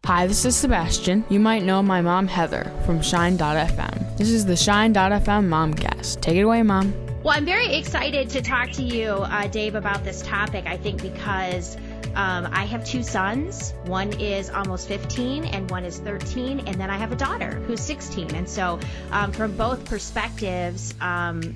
Hi, this is Sebastian. You might know my mom, Heather, from Shine.fm. This is the Shine.fm Momcast. Take it away, Mom. Well, I'm very excited to talk to you, Dave, about this topic, I think, because I have two sons. One is almost 15 and one is 13, and then I have a daughter who's 16. And so from both perspectives,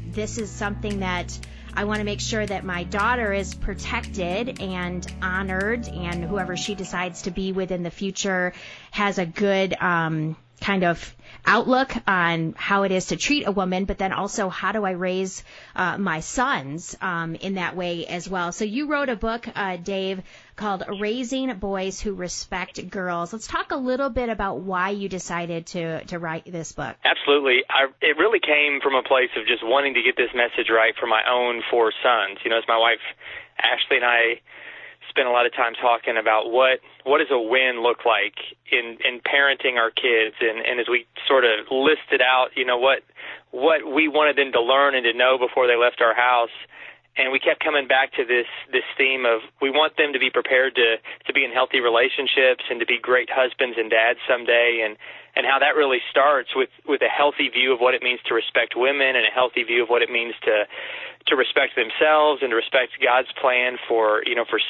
this is something that I want to make sure that my daughter is protected and honored, and whoever she decides to be with in the future has a good kind of outlook on how it is to treat a woman, but then also how do I raise my sons in that way as well. So you wrote a book, Dave, called Raising Boys Who Respect Girls. Let's talk a little bit about why you decided to write this book. Absolutely. It really came from a place of just wanting to get this message right for my own four sons. You know, as my wife Ashley and I spent a lot of time talking about what does a win look like in parenting our kids, and as we sort of listed out, you know, what we wanted them to learn and to know before they left our house. And we kept coming back to this theme of we want them to be prepared to be in healthy relationships and to be great husbands and dads someday, and how that really starts with a healthy view of what it means to respect women and a healthy view of what it means to respect themselves and to respect God's plan for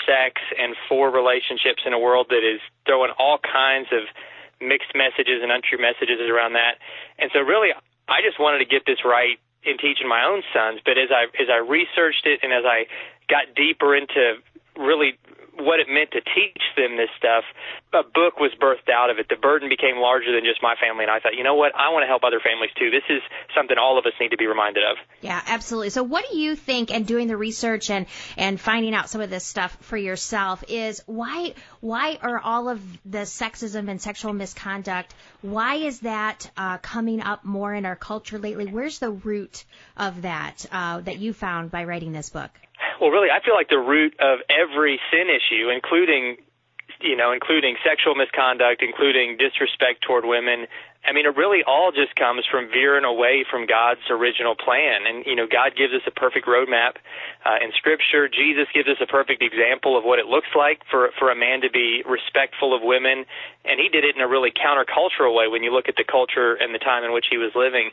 sex and for relationships in a world that is throwing all kinds of mixed messages and untrue messages around that. And so really I just wanted to get this right in teaching my own sons, but as I researched it and as I got deeper into really what it meant to teach them this stuff, a book was birthed out of it. The burden became larger than just my family, and I thought, you know what, I want to help other families too. This is something all of us need to be reminded of. Yeah, absolutely. So what do you think, and doing the research and finding out some of this stuff for yourself, is why are all of the sexism and sexual misconduct, why is that coming up more in our culture lately? Where's the root of that that you found by writing this book? Well, really, I feel like the root of every sin issue, including sexual misconduct, including disrespect toward women, I mean, it really all just comes from veering away from God's original plan. And, you know, God gives us a perfect roadmap in Scripture. Jesus gives us a perfect example of what it looks like for a man to be respectful of women. And he did it in a really countercultural way when you look at the culture and the time in which he was living.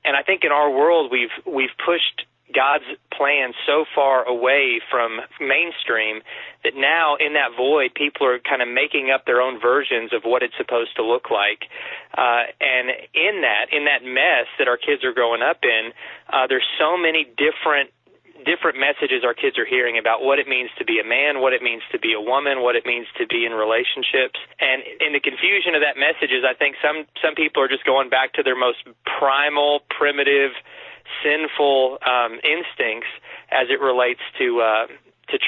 And I think in our world we've pushed God's plan so far away from mainstream that now in that void, people are kind of making up their own versions of what it's supposed to look like. And in that mess that our kids are growing up in, there's so many different messages our kids are hearing about what it means to be a man, what it means to be a woman, what it means to be in relationships. And in the confusion of that messages, I think some people are just going back to their most primal, primitive, sinful instincts as it relates to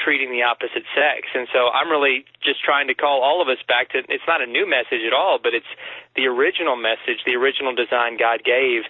treating the opposite sex. And so I'm really just trying to call all of us back to, it's not a new message at all, but it's the original message, the original design God gave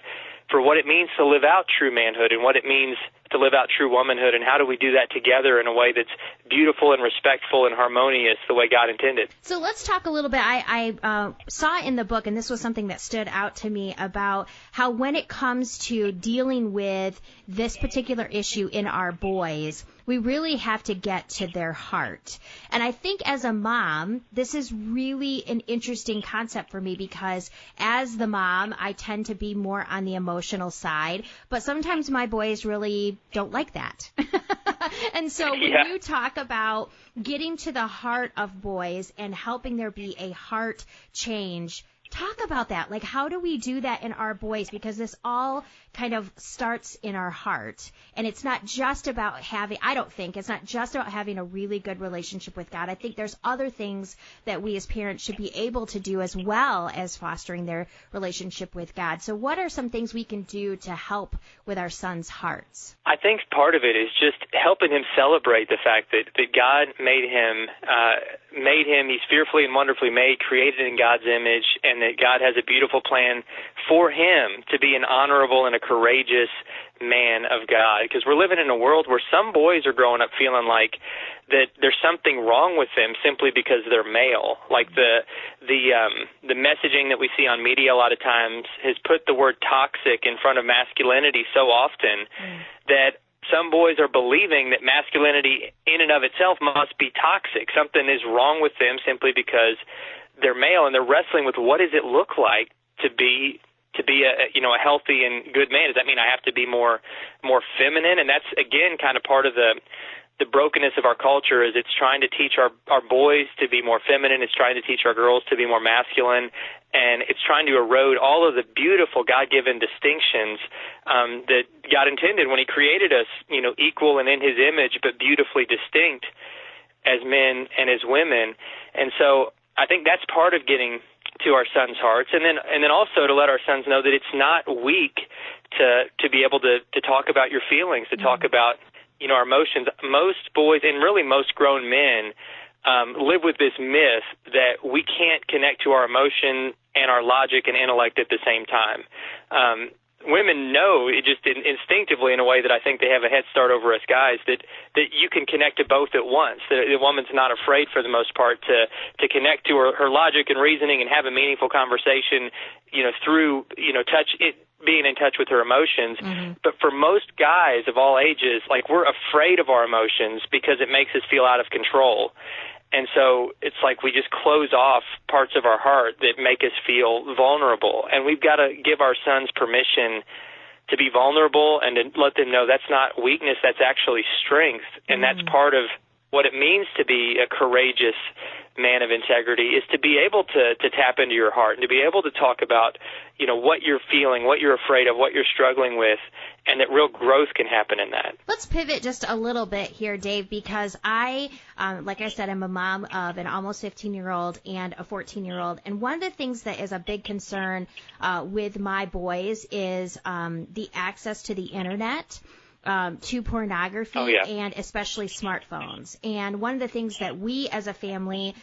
for what it means to live out true manhood and what it means to live out true womanhood, and how do we do that together in a way that's beautiful and respectful and harmonious the way God intended. So let's talk a little bit. I saw in the book, and this was something that stood out to me, about how when it comes to dealing with this particular issue in our boys, we really have to get to their heart. And I think as a mom, this is really an interesting concept for me, because as the mom, I tend to be more on the emotional side, but sometimes my boys really don't like that. And so when you talk about getting to the heart of boys and helping there be a heart change, talk about that. Like, how do we do that in our boys? Because this all kind of starts in our heart. And it's not just about it's not just about having a really good relationship with God. I think there's other things that we as parents should be able to do as well as fostering their relationship with God. So what are some things we can do to help with our sons' hearts? I think part of it is just helping him celebrate the fact that God made him, he's fearfully and wonderfully made, created in God's image, and that God has a beautiful plan for him to be an honorable and a courageous man of God. Because we're living in a world where some boys are growing up feeling like that there's something wrong with them simply because they're male. Like the messaging that we see on media a lot of times has put the word toxic in front of masculinity so often that some boys are believing that masculinity in and of itself must be toxic. Something is wrong with them simply because they're male, and they're wrestling with what does it look like to be a healthy and good man. Does that mean I have to be more feminine? And that's, again, kind of part of the brokenness of our culture, is it's trying to teach our boys to be more feminine. It's trying to teach our girls to be more masculine. And it's trying to erode all of the beautiful God-given distinctions that God intended when he created us, equal and in his image, but beautifully distinct as men and as women. And so I think that's part of getting to our sons' hearts, and then also to let our sons know that it's not weak to be able to talk about your feelings, to talk about our emotions. Most boys, and really most grown men, live with this myth that we can't connect to our emotion and our logic and intellect at the same time. Women know it just instinctively, in a way that I think they have a head start over us guys, that you can connect to both at once. The woman's not afraid, for the most part, to connect to her logic and reasoning and have a meaningful conversation, through being in touch with her emotions. Mm-hmm. But for most guys of all ages, we're afraid of our emotions because it makes us feel out of control. And so it's like we just close off parts of our heart that make us feel vulnerable. And we've got to give our sons permission to be vulnerable and to let them know that's not weakness, that's actually strength. And that's part of what it means to be a courageous man of integrity, is to be able to tap into your heart and to be able to talk about, what you're feeling, what you're afraid of, what you're struggling with, and that real growth can happen in that. Let's pivot just a little bit here, Dave, because I, like I said, I'm a mom of an almost 15-year-old and a 14-year-old. And one of the things that is a big concern with my boys is the access to the Internet, to pornography, and especially smartphones. And one of the things that we as a family,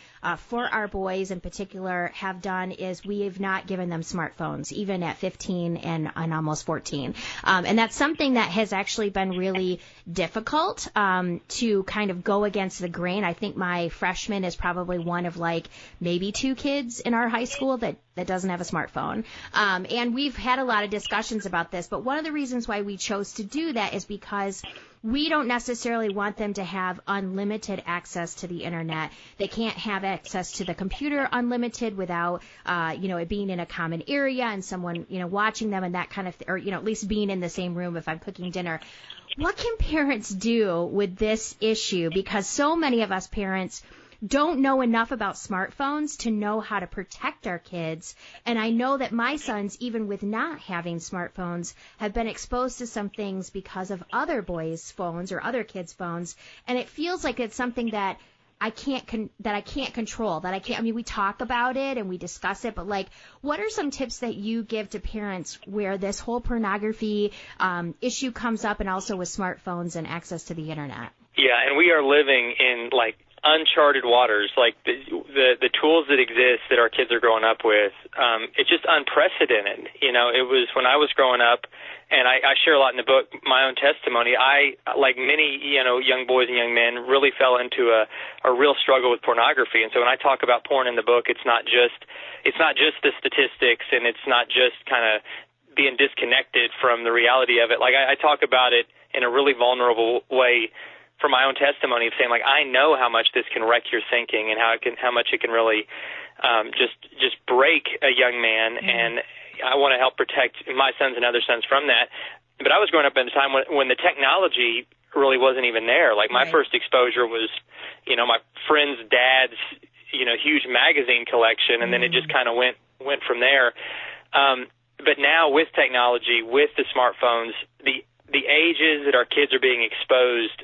for our boys in particular, have done is we have not given them smartphones, even at 15 and almost 14. And that's something that has actually been really difficult to kind of go against the grain. I think my freshman is probably one of maybe 2 kids in our high school that doesn't have a smartphone. And we've had a lot of discussions about this, but one of the reasons why we chose to do that is because we don't necessarily want them to have unlimited access to the Internet. They can't have access to the computer unlimited without, it being in a common area and someone, watching them and that kind of, or, at least being in the same room if I'm cooking dinner. What can parents do with this issue? Because so many of us parents don't know enough about smartphones to know how to protect our kids. And I know that my sons, even with not having smartphones, have been exposed to some things because of other boys' phones or other kids' phones. And it feels like it's something that I can't control, we talk about it and we discuss it, but what are some tips that you give to parents where this whole pornography issue comes up, and also with smartphones and access to the Internet? Yeah, and we are living in uncharted waters. The tools that exist that our kids are growing up with, it's just unprecedented. It was when I was growing up, and I share a lot in the book, my own testimony. I, like many, young boys and young men, really fell into a real struggle with pornography. And so when I talk about porn in the book, it's not just the statistics, and it's not just kind of being disconnected from the reality of it. I talk about it in a really vulnerable way for my own testimony of saying, I know how much this can wreck your thinking and how much it can really just break a young man. And I want to help protect my sons and other sons from that. But I was growing up at a time when the technology really wasn't even there. My first exposure was, my friend's dad's, huge magazine collection, and then it just kind of went from there. But now with technology, with the smartphones, the ages that our kids are being exposed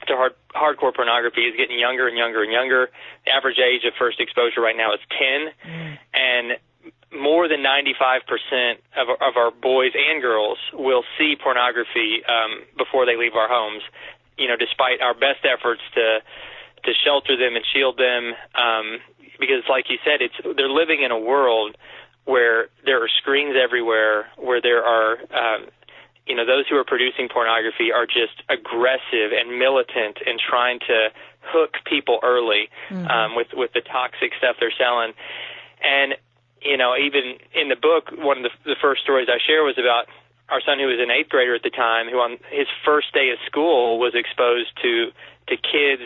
to hardcore pornogaphy is getting younger and younger and younger. The average age of first exposure right now is 10, and more than 95% of our boys and girls will see pornography before they leave our homes, despite our best efforts to shelter them and shield them, because like you said, they're living in a world where there are screens everywhere, where there are those who are producing pornography are just aggressive and militant and trying to hook people early with the toxic stuff they're selling. And, even in the book, one of the first stories I share was about our son, who was an 8th grader at the time, who on his first day of school was exposed to kids,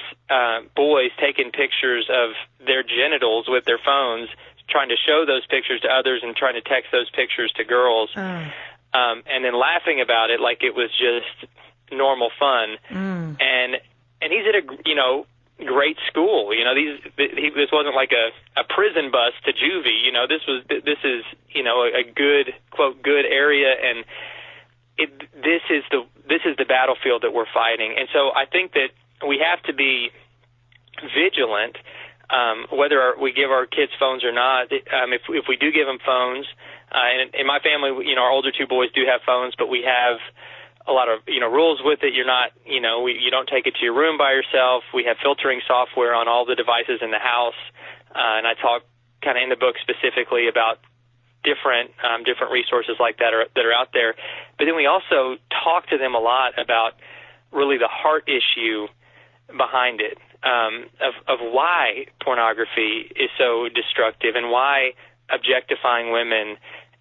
boys taking pictures of their genitals with their phones, trying to show those pictures to others and trying to text those pictures to girls, and then laughing about it like it was just normal fun. And he's at a great school. This wasn't like a prison bus to juvie. This is a good, quote, good area, and this is the battlefield that we're fighting. And so I think that we have to be vigilant, whether we give our kids phones or not. If we do give them phones, and in my family, our older 2 boys do have phones, but we have a lot of rules with it. You're not, you don't take it to your room by yourself. We have filtering software on all the devices in the house, and I talk kind of in the book specifically about different resources like that are out there. But then we also talk to them a lot about really the heart issue behind it, of why pornography is so destructive and why objectifying women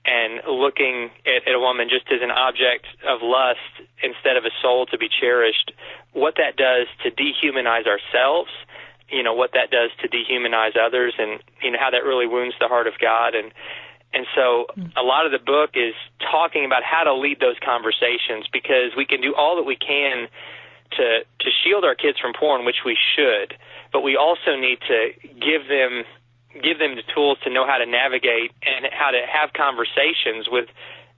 and looking at a woman just as an object of lust instead of a soul to be cherished, what that does to dehumanize ourselves, what that does to dehumanize others, and how that really wounds the heart of God. And so a lot of the book is talking about how to lead those conversations, because we can do all that we can to shield our kids from porn, which we should, but we also need to give them the tools to know how to navigate and how to have conversations with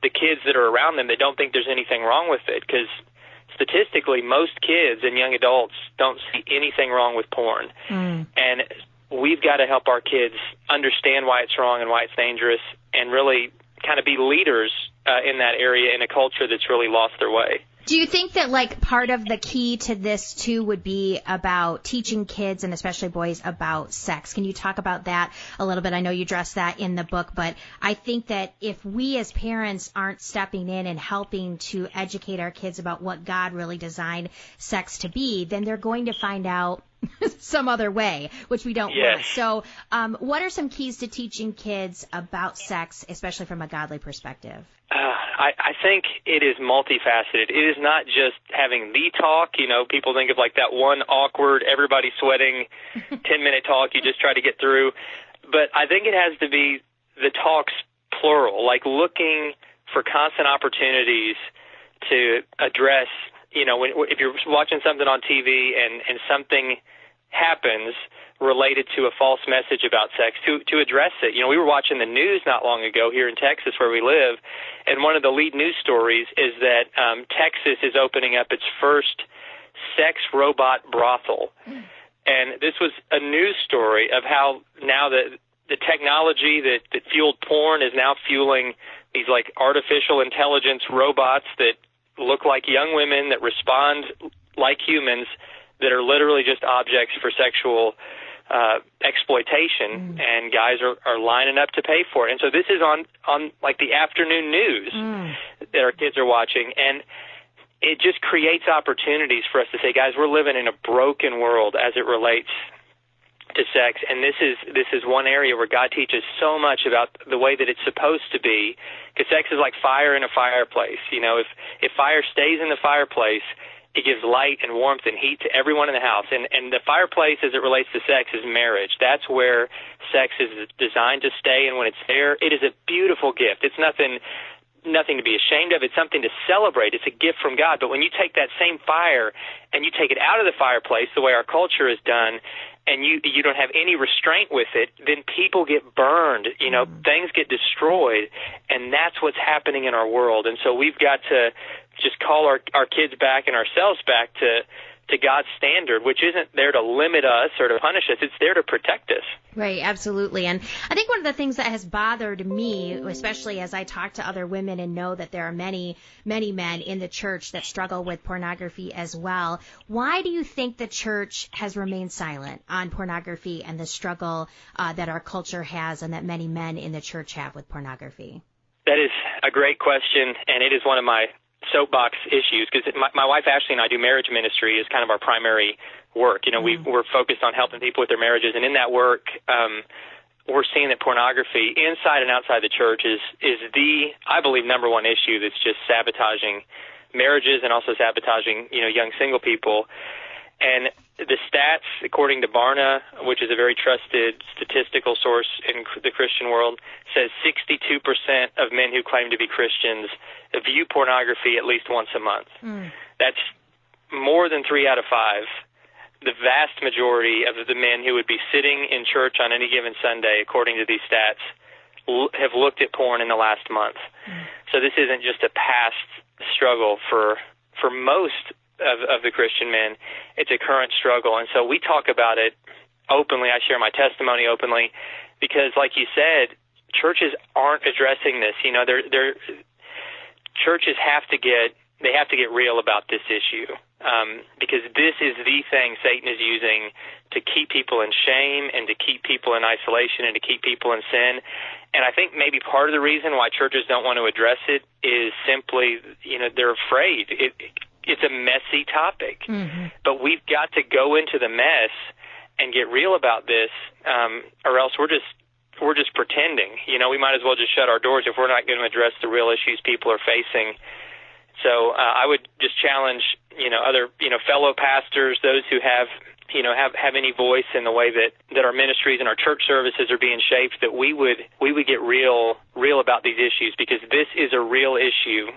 the kids that are around them that don't think there's anything wrong with it, because statistically most kids and young adults don't see anything wrong with porn. And we've got to help our kids understand why it's wrong and why it's dangerous, and really kind of be leaders in that area in a culture that's really lost their way. Do you think that, like, part of the key to this, too, would be about teaching kids, and especially boys, about sex? Can you talk about that a little bit? I know you addressed that in the book, but I think that if we as parents aren't stepping in and helping to educate our kids about what God really designed sex to be, then they're going to find out some other way, which we don't want. So what are some keys to teaching kids about sex, especially from a godly perspective? I think it is multifaceted. It is not just having the talk. People think of like that one awkward, everybody sweating 10-minute talk you just try to get through. But I think it has to be the talks plural, like looking for constant opportunities to address, if you're watching something on TV and something happens related to a false message about sex, to address it. We were watching the news not long ago here in Texas where we live, and one of the lead news stories is that Texas is opening up its first sex robot brothel. And this was a news story of how now the technology that fueled porn is now fueling these like artificial intelligence robots that look like young women that respond like humans, that are literally just objects for sexual exploitation, and guys are lining up to pay for it. And so this is on like the afternoon news that our kids are watching, and it just creates opportunities for us to say, guys, we're living in a broken world as it relates to sex, and this is one area where God teaches so much about the way that it's supposed to be, because sex is like fire in a fireplace. If fire stays in the fireplace, it gives light and warmth and heat to everyone in the house. And the fireplace, as it relates to sex, is marriage. That's where sex is designed to stay, and when it's there, it is a beautiful gift. It's nothing to be ashamed of. It's something to celebrate. It's a gift from God. But when you take that same fire and you take it out of the fireplace, the way our culture is done, and you don't have any restraint with it, then people get burned, things get destroyed, and that's what's happening in our world. And so we've got to just call our kids back and ourselves back to God's standard, which isn't there to limit us or to punish us. It's there to protect us. Right, absolutely. And I think one of the things that has bothered me, especially as I talk to other women and know that there are many, many men in the church that struggle with pornography as well, why do you think the church has remained silent on pornography and the struggle that our culture has and that many men in the church have with pornography? That is a great question, and it is one of my soapbox issues, because my wife Ashley and I do marriage ministry as kind of our primary work. We're focused on helping people with their marriages, and in that work, we're seeing that pornography inside and outside the church is the, I believe, number one issue that's just sabotaging marriages and also sabotaging, young single people. And the stats, according to Barna, which is a very trusted statistical source in the Christian world, says 62% of men who claim to be Christians view pornography at least once a month. That's more than 3 out of 5. The vast majority of the men who would be sitting in church on any given Sunday, according to these stats, have looked at porn in the last month. So this isn't just a past struggle for most of the Christian men. It's a current struggle. And so we talk about it openly. I share my testimony openly because, like you said, churches aren't addressing this. Churches have to get real about this issue. Because this is the thing Satan is using to keep people in shame and to keep people in isolation and to keep people in sin. And I think maybe part of the reason why churches don't want to address it is simply, they're afraid. It's a messy topic. But we've got to go into the mess and get real about this, or else we're just pretending. We might as well just shut our doors if we're not going to address the real issues people are facing. So I would just challenge, other, fellow pastors, those who have any voice in the way that our ministries and our church services are being shaped, that we would get real about these issues, because this is a real issue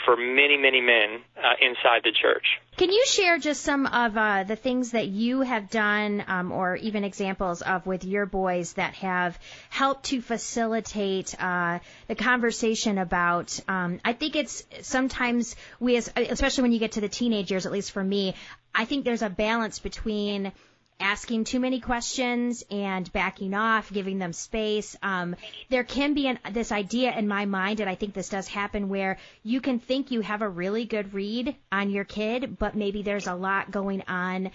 for many, many men inside the church. Can you share just some of the things that you have done or even examples of with your boys that have helped to facilitate the conversation about, I think it's sometimes especially when you get to the teenage years, at least for me, I think there's a balance between asking too many questions and backing off, giving them space. There can be this idea in my mind, and I think this does happen, where you can think you have a really good read on your kid, but maybe there's a lot going on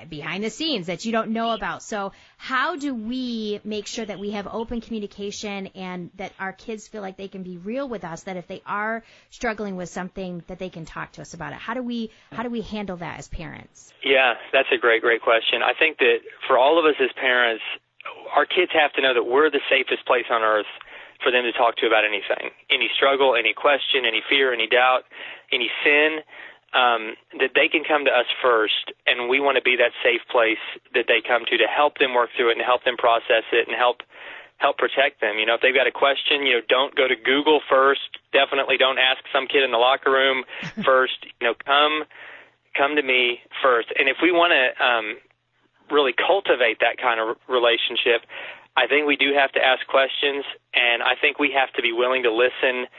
behind the scenes that you don't know about. So how do we make sure that we have open communication and that our kids feel like they can be real with us, that if they are struggling with something, that they can talk to us about it? How do we handle that as parents? Yeah, that's a great question. I think that for all of us as parents, our kids have to know that we're the safest place on earth for them to talk to about anything, any struggle, any question, any fear, any doubt, any sin. That they can come to us first, and we want to be that safe place that they come to help them work through it and to help them process it and help protect them. If they've got a question, don't go to Google first. Definitely don't ask some kid in the locker room first. Come to me first. And if we want to really cultivate that kind of relationship, I think we do have to ask questions, and I think we have to be willing to listen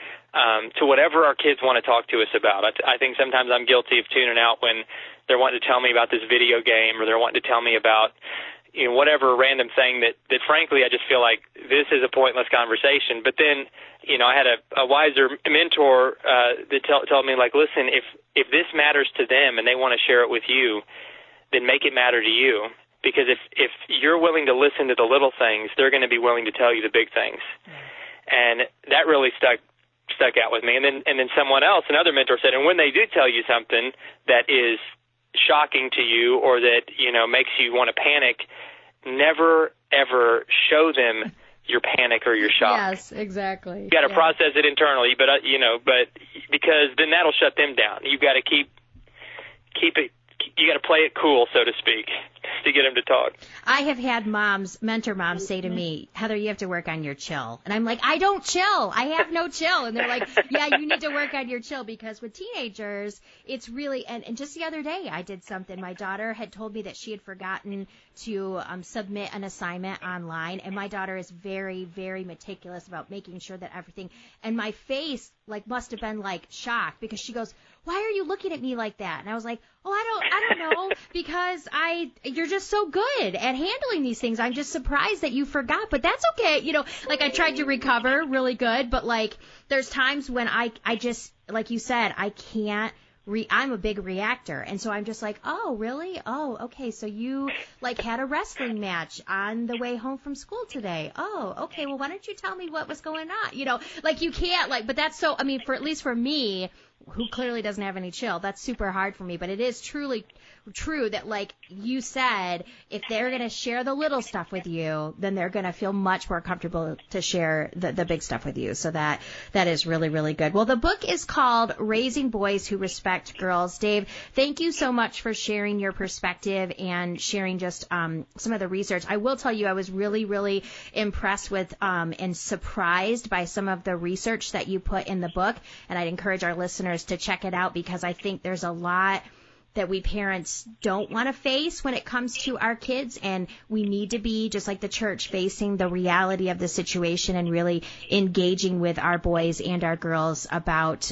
to whatever our kids want to talk to us about. I think sometimes I'm guilty of tuning out when they're wanting to tell me about this video game, or they're wanting to tell me about whatever random thing that frankly I just feel like this is a pointless conversation. But then I had a wiser mentor that told me, like, listen, if this matters to them and they want to share it with you, then make it matter to you. Because if you're willing to listen to the little things, they're going to be willing to tell you the big things. And that really stuck out with me. And then someone else, another mentor, said, and when they do tell you something that is shocking to you or that makes you want to panic, never ever show them your panic or your shock. Yes, exactly. You got to process it internally, but because then that'll shut them down. You've got to keep it. You got to play it cool, so to speak, to get them to talk. I have had mentor moms say to me, Heather, you have to work on your chill. And I'm like, I don't chill. I have no chill. And they're like, yeah, you need to work on your chill, because with teenagers, it's really, and just the other day I did something. My daughter had told me that she had forgotten to submit an assignment online. And my daughter is very, very meticulous about making sure that everything, and my face must have been shocked, because she goes, why are you looking at me like that? And I was like, oh, I don't know, because you're just so good at handling these things. I'm just surprised that you forgot, but that's okay. I tried to recover really good, but there's times when I just, like you said, I can't. I'm a big reactor, and so I'm just like, oh, really? Oh, okay, so you, had a wrestling match on the way home from school today. Oh, okay, well, why don't you tell me what was going on? You can't, but that's so, at least for me, who clearly doesn't have any chill. That's super hard for me, but it is truly true that, like you said, if they're going to share the little stuff with you, then they're going to feel much more comfortable to share the big stuff with you. So that is really, really good. Well, the book is called Raising Boys Who Respect Girls. Dave, thank you so much for sharing your perspective and sharing just some of the research. I will tell you, I was really, really impressed with and surprised by some of the research that you put in the book, and I'd encourage our listeners to check it out because I think there's a lot that we parents don't want to face when it comes to our kids, and we need to be, just like the church, facing the reality of the situation and really engaging with our boys and our girls about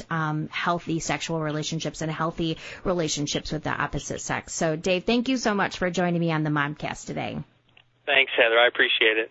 healthy sexual relationships and healthy relationships with the opposite sex. So, Dave, thank you so much for joining me on the Momcast today. Thanks, Heather. I appreciate it.